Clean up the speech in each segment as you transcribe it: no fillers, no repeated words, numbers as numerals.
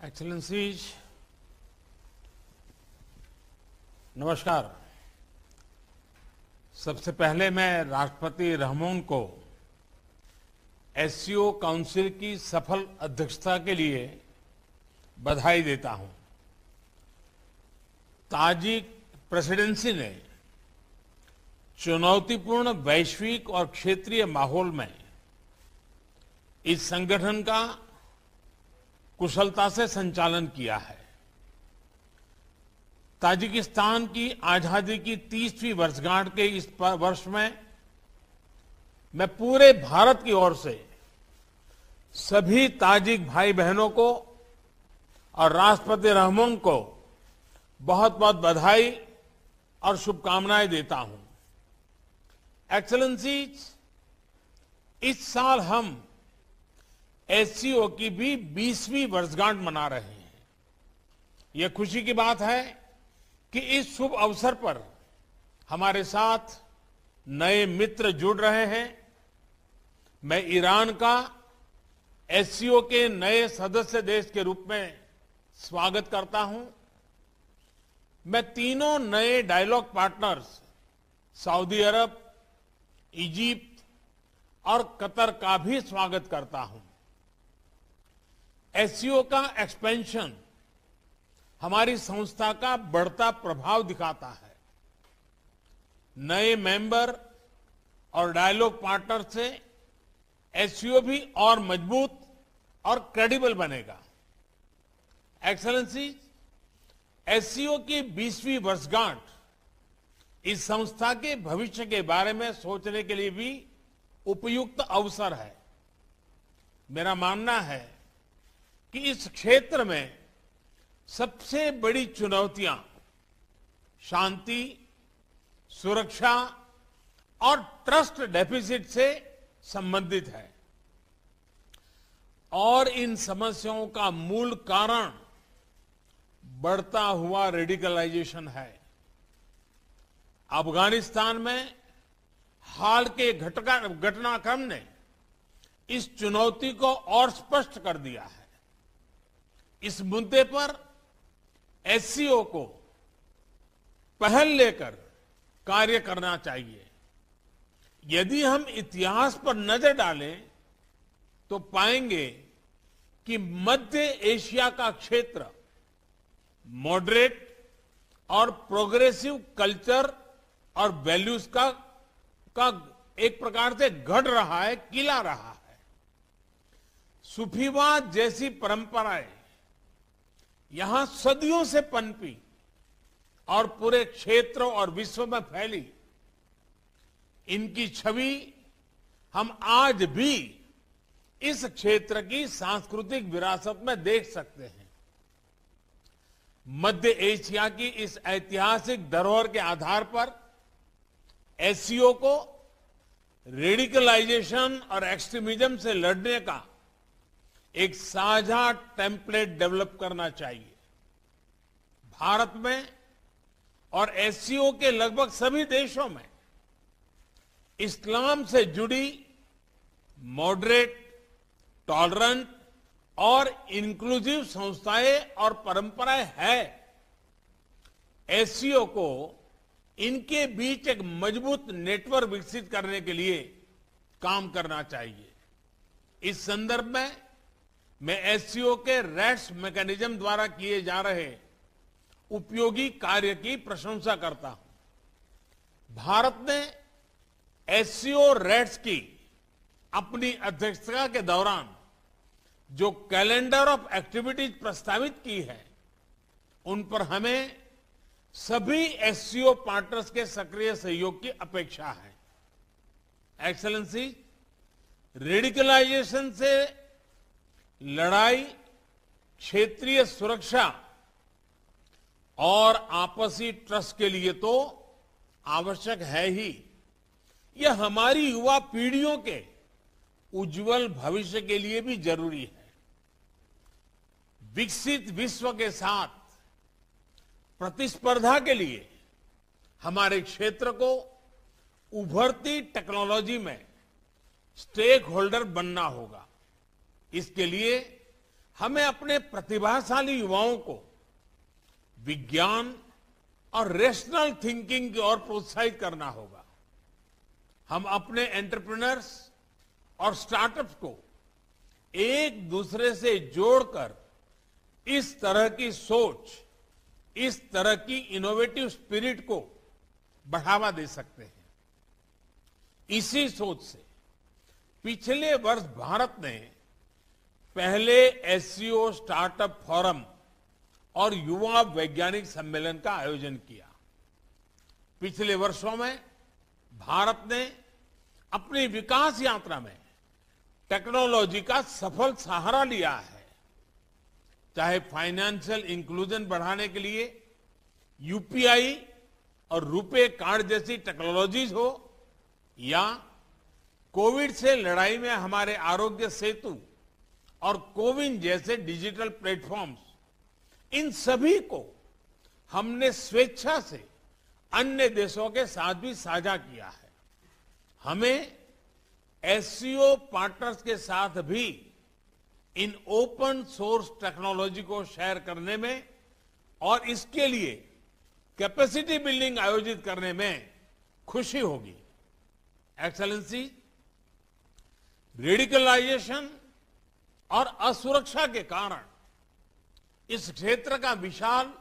Excellencies, नमस्कार। सबसे पहले मैं राष्ट्रपति रहमोन को एससीओ काउंसिल की सफल अध्यक्षता के लिए बधाई देता हूं। ताजिक प्रेसिडेंसी ने चुनौतीपूर्ण वैश्विक और क्षेत्रीय माहौल में इस संगठन का कुशलता से संचालन किया है। ताजिकिस्तान की आजादी की 30वीं वर्षगांठ के इस वर्ष में मैं पूरे भारत की ओर से सभी ताजिक भाई बहनों को और राष्ट्रपति रहमोन को बहुत बहुत बधाई और शुभकामनाएं देता हूं। एक्सेलेंसीज, इस साल हम एससीओ की भी 20वीं वर्षगांठ मना रहे हैं। यह खुशी की बात है कि इस शुभ अवसर पर हमारे साथ नए मित्र जुड़ रहे हैं। मैं ईरान का एससीओ के नए सदस्य देश के रूप में स्वागत करता हूं। मैं तीनों नए डायलॉग पार्टनर्स सऊदी अरब, इजिप्ट और कतर का भी स्वागत करता हूं। एससीओ का एक्सपेंशन हमारी संस्था का बढ़ता प्रभाव दिखाता है। नए मेंबर और डायलॉग पार्टनर से एससीओ भी और मजबूत और क्रेडिबल बनेगा। एक्सेलेंसी, एससीओ की 20वीं वर्षगांठ इस संस्था के भविष्य के बारे में सोचने के लिए भी उपयुक्त अवसर है। मेरा मानना है कि इस क्षेत्र में सबसे बड़ी चुनौतियां शांति, सुरक्षा और ट्रस्ट डेफिसिट से संबंधित है और इन समस्याओं का मूल कारण बढ़ता हुआ रेडिकलाइजेशन है। अफगानिस्तान में हाल के घटनाक्रम ने इस चुनौती को और स्पष्ट कर दिया है। इस मुद्दे पर एससीओ को पहल लेकर कार्य करना चाहिए। यदि हम इतिहास पर नजर डालें तो पाएंगे कि मध्य एशिया का क्षेत्र मॉडरेट और प्रोग्रेसिव कल्चर और वैल्यूज का एक प्रकार से गढ़ रहा है, किला रहा है। सूफीवाद जैसी परंपराएं यहां सदियों से पनपी और पूरे क्षेत्र और विश्व में फैली। इनकी छवि हम आज भी इस क्षेत्र की सांस्कृतिक विरासत में देख सकते हैं। मध्य एशिया की इस ऐतिहासिक धरोहर के आधार पर एससीओ को रेडिकलाइजेशन और एक्सट्रीमिज्म से लड़ने का एक साझा टेम्पलेट डेवलप करना चाहिए। भारत में और एससीओ के लगभग सभी देशों में इस्लाम से जुड़ी मॉडरेट, टॉलरेंट और इंक्लूसिव संस्थाएं और परंपराएं हैं। एससीओ को इनके बीच एक मजबूत नेटवर्क विकसित करने के लिए काम करना चाहिए। इस संदर्भ में मैं एससीओ के रैट्स मैकेनिज्म द्वारा किए जा रहे उपयोगी कार्य की प्रशंसा करता हूं। भारत ने एससीओ रैट्स की अपनी अध्यक्षता के दौरान जो कैलेंडर ऑफ एक्टिविटीज प्रस्तावित की है, उन पर हमें सभी एससीओ पार्टनर्स के सक्रिय सहयोग की अपेक्षा है। एक्सेलेंसी, रेडिकलाइजेशन से लड़ाई क्षेत्रीय सुरक्षा और आपसी ट्रस्ट के लिए तो आवश्यक है ही। यह हमारी युवा पीढ़ियों के उज्जवल भविष्य के लिए भी जरूरी है। विकसित विश्व के साथ प्रतिस्पर्धा के लिए हमारे क्षेत्र को उभरती टेक्नोलॉजी में स्टेक होल्डर बनना होगा। इसके लिए हमें अपने प्रतिभाशाली युवाओं को विज्ञान और रेशनल थिंकिंग की ओर प्रोत्साहित करना होगा। हम अपने एंटरप्रेन्योर्स और स्टार्टअप्स को एक दूसरे से जोड़कर इस तरह की सोच, इस तरह की इनोवेटिव स्पिरिट को बढ़ावा दे सकते हैं। इसी सोच से पिछले वर्ष भारत ने पहले एससीओ स्टार्टअप फोरम और युवा वैज्ञानिक सम्मेलन का आयोजन किया। पिछले वर्षों में भारत ने अपनी विकास यात्रा में टेक्नोलॉजी का सफल सहारा लिया है। चाहे फाइनेंशियल इंक्लूजन बढ़ाने के लिए यूपीआई और रुपे कार्ड जैसी टेक्नोलॉजीज हो, या कोविड से लड़ाई में हमारे आरोग्य सेतु और कोविन जैसे डिजिटल प्लेटफॉर्म्स, इन सभी को हमने स्वेच्छा से अन्य देशों के साथ भी साझा किया है। हमें एससीओ पार्टनर्स के साथ भी इन ओपन सोर्स टेक्नोलॉजी को शेयर करने में और इसके लिए कैपेसिटी बिल्डिंग आयोजित करने में खुशी होगी। एक्सेलेंसी, रेडिकलाइजेशन और असुरक्षा के कारण इस क्षेत्र का विशाल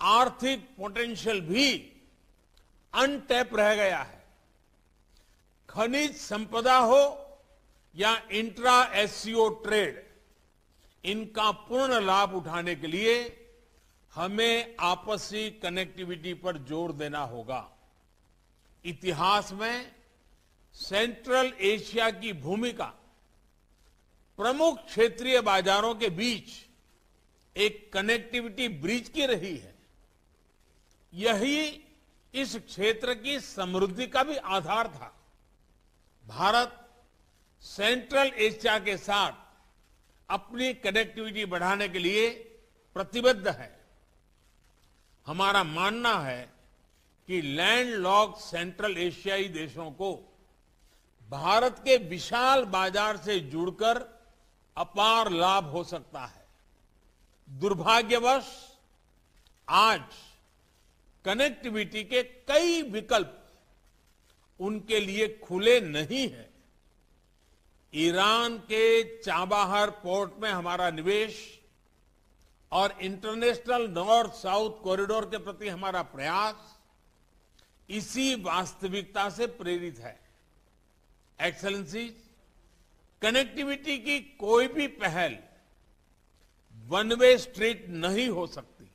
आर्थिक पोटेंशियल भी अनटैप रह गया है। खनिज संपदा हो या इंट्रा एससीओ ट्रेड, इनका पूर्ण लाभ उठाने के लिए हमें आपसी कनेक्टिविटी पर जोर देना होगा। इतिहास में सेंट्रल एशिया की भूमिका प्रमुख क्षेत्रीय बाजारों के बीच एक कनेक्टिविटी ब्रिज की रही है। यही इस क्षेत्र की समृद्धि का भी आधार था। भारत सेंट्रल एशिया के साथ अपनी कनेक्टिविटी बढ़ाने के लिए प्रतिबद्ध है। हमारा मानना है कि लैंडलॉक्ड सेंट्रल एशियाई देशों को भारत के विशाल बाजार से जुड़कर अपार लाभ हो सकता है। दुर्भाग्यवश आज कनेक्टिविटी के कई विकल्प उनके लिए खुले नहीं हैं। ईरान के चाबाहर पोर्ट में हमारा निवेश और इंटरनेशनल नॉर्थ साउथ कॉरिडोर के प्रति हमारा प्रयास इसी वास्तविकता से प्रेरित है। एक्सेलेंसी, कनेक्टिविटी की कोई भी पहल वन वे स्ट्रीट नहीं हो सकती।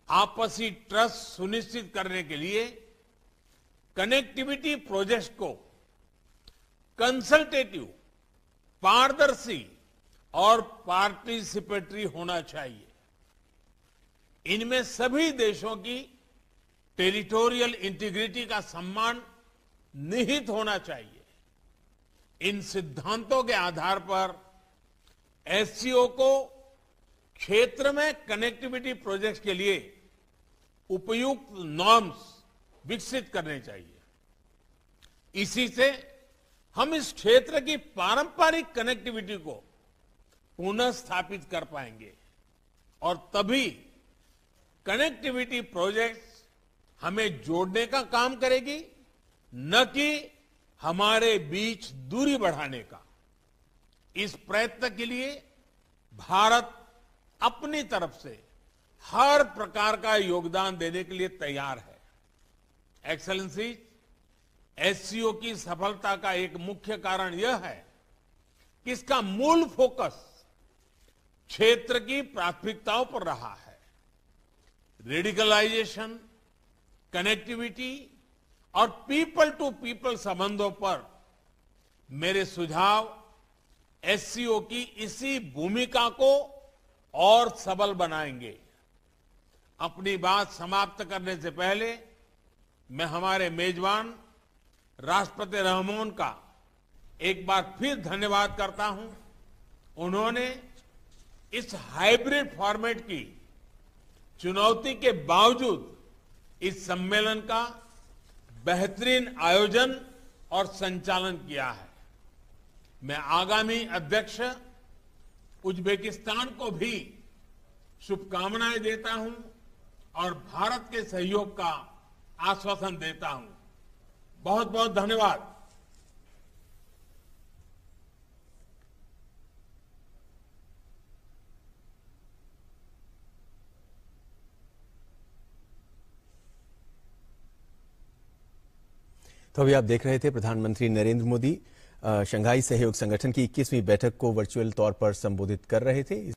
आपसी ट्रस्ट सुनिश्चित करने के लिए कनेक्टिविटी प्रोजेक्ट को कंसल्टेटिव, पारदर्शी और पार्टिसिपेटरी होना चाहिए। इनमें सभी देशों की टेरिटोरियल इंटीग्रिटी का सम्मान निहित होना चाहिए। इन सिद्धांतों के आधार पर एससीओ को क्षेत्र में कनेक्टिविटी प्रोजेक्ट्स के लिए उपयुक्त नॉर्म्स विकसित करने चाहिए। इसी से हम इस क्षेत्र की पारंपरिक कनेक्टिविटी को पुनः स्थापित कर पाएंगे और तभी कनेक्टिविटी प्रोजेक्ट्स हमें जोड़ने का काम करेगी, न कि हमारे बीच दूरी बढ़ाने का। इस प्रयत्न के लिए भारत अपनी तरफ से हर प्रकार का योगदान देने के लिए तैयार है। एक्सेलेंसी, एससीओ की सफलता का एक मुख्य कारण यह है कि इसका मूल फोकस क्षेत्र की प्राथमिकताओं पर रहा है। रेडिकलाइजेशन, कनेक्टिविटी और पीपल टू पीपल संबंधों पर मेरे सुझाव एससीओ की इसी भूमिका को और सबल बनाएंगे। अपनी बात समाप्त करने से पहले मैं हमारे मेजबान राष्ट्रपति रहमान का एक बार फिर धन्यवाद करता हूं। उन्होंने इस हाइब्रिड फॉर्मेट की चुनौती के बावजूद इस सम्मेलन का बेहतरीन आयोजन और संचालन किया है। मैं आगामी अध्यक्ष उज्बेकिस्तान को भी शुभकामनाएं देता हूं और भारत के सहयोग का आश्वासन देता हूं। बहुत बहुत धन्यवाद। तो अभी आप देख रहे थे प्रधानमंत्री नरेंद्र मोदी शंघाई सहयोग संगठन की 21वीं बैठक को वर्चुअल तौर पर संबोधित कर रहे थे।